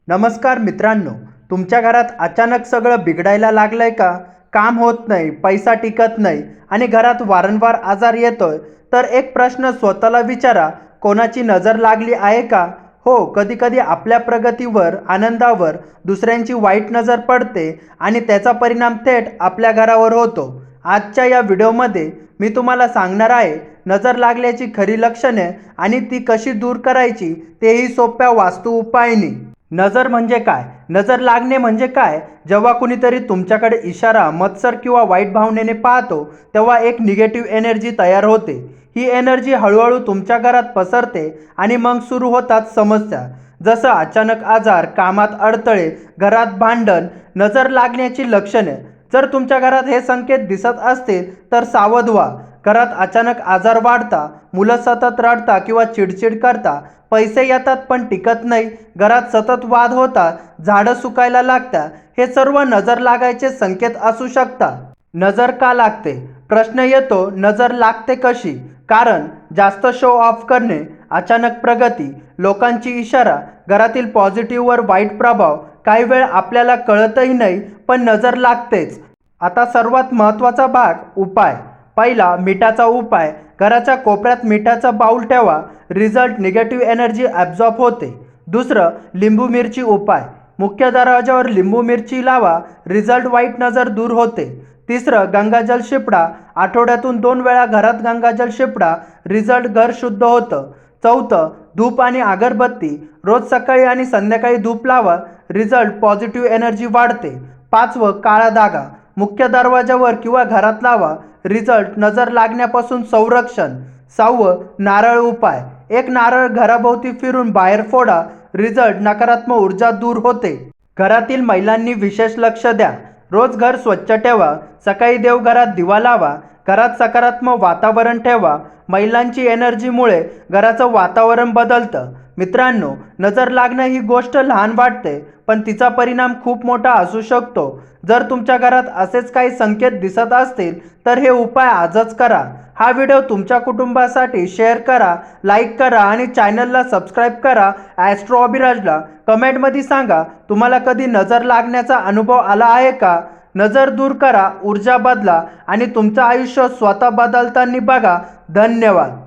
नमस्कार मित्रांनो, तुमच्या घरात अचानक सगळं बिघडायला लागलंय का? काम होत नाही, पैसा टिकत नाही आणि घरात वारंवार आजार येतोय, तर एक प्रश्न स्वतःला विचारा, कोणाची नजर लागली आहे का? हो, कधी-कधी आपल्या प्रगतीवर, आनंदावर दुसऱ्यांची वाईट नजर पडते आणि त्याचा परिणाम थेट आपल्या घरावर होतो. आजच्या या व्हिडिओमध्ये मी तुम्हाला सांगणार आहे, नजर लागल्याची खरी लक्षणे आणि ती कशी दूर करायची, तेही सोप्या वास्तू उपायांनी. नजर म्हणजे काय? नजर लागणे म्हणजे काय? जेव्हा कुणीतरी तुमच्याकडे इशारा, मत्सर किंवा वाईट भावनेने पाहतो, तेव्हा एक निगेटिव्ह एनर्जी तयार होते. ही एनर्जी हळूहळू तुमच्या घरात पसरते आणि मग सुरू होतात समस्या. जसं अचानक आजार, कामात अडथळे, घरात भांडण. नजर लागण्याची लक्षणे. जर तुमच्या घरात हे संकेत दिसत असतील तर सावध व्हा. घरात अचानक आजार वाढता, मुलं सतत रडता किंवा चिडचिड करता, पैसे येतात पण टिकत नाही, घरात सतत वाद होतात, झाडं सुकायला लागतात, हे सर्व नजर लागायचे संकेत असू शकतात. नजर का लागते? प्रश्न येतो, नजर लागते कशी? कारण जास्त शो ऑफ करणे, अचानक प्रगती, लोकांची इशारा, घरातील पॉझिटिव्हवर वाईट प्रभाव, काही वेळ आपल्याला कळतही नाही पण नजर लागतेच. आता सर्वात महत्त्वाचा भाग, उपाय. पहिला, मिठाचा उपाय. घराच्या कोपऱ्यात मिठाचा बाऊल ठेवा. रिझल्ट, निगेटिव्ह एनर्जी ॲब्झॉर्ब होते. दुसरं, लिंबू मिरची उपाय. मुख्य दरवाजावर लिंबू मिरची लावा. रिझल्ट, वाईट नजर दूर होते. तिसरं, गंगाजल शिपडा. आठवड्यातून 2 वेळा घरात गंगाजल शिपडा. रिझल्ट, घर शुद्ध होतं. चौथं, धूप आणि अगरबत्ती. रोज सकाळी आणि संध्याकाळी धूप लावा. रिझल्ट, पॉझिटिव्ह एनर्जी वाढते. पाचवं, काळा धागा. मुख्य दरवाजावर किंवा घरात लावा. रिझल्ट, नजर लागण्यापासून संरक्षण. सहावं, नारळ उपाय. एक नारळ घराभोवती फिरून बाहेर फोडा. रिझल्ट, नकारात्मक ऊर्जा दूर होते. घरातील महिलांनी विशेष लक्ष द्या. रोज घर स्वच्छ ठेवा. सकाळी देवघरात दिवा लावा. घरात सकारात्मक वातावरण ठेवा. महिलांची एनर्जीमुळे घराचं वातावरण बदलतं. मित्रांनो, नजर लागणं ही गोष्ट लहान वाटते, पण तिचा परिणाम खूप मोठा असू शकतो. जर तुमच्या घरात असेच काही संकेत दिसत असतील तर हे उपाय आजच करा. हा व्हिडिओ तुमच्या कुटुंबासाठी शेअर करा, लाईक करा आणि चॅनलला सबस्क्राईब करा. ॲस्ट्रो अभिराजला कमेंटमध्ये सांगा, तुम्हाला कधी नजर लागण्याचा अनुभव आला आहे का? नजर दूर करा, ऊर्जा बदला आणि तुमचं आयुष्य स्वतः बदलताना बघा. धन्यवाद.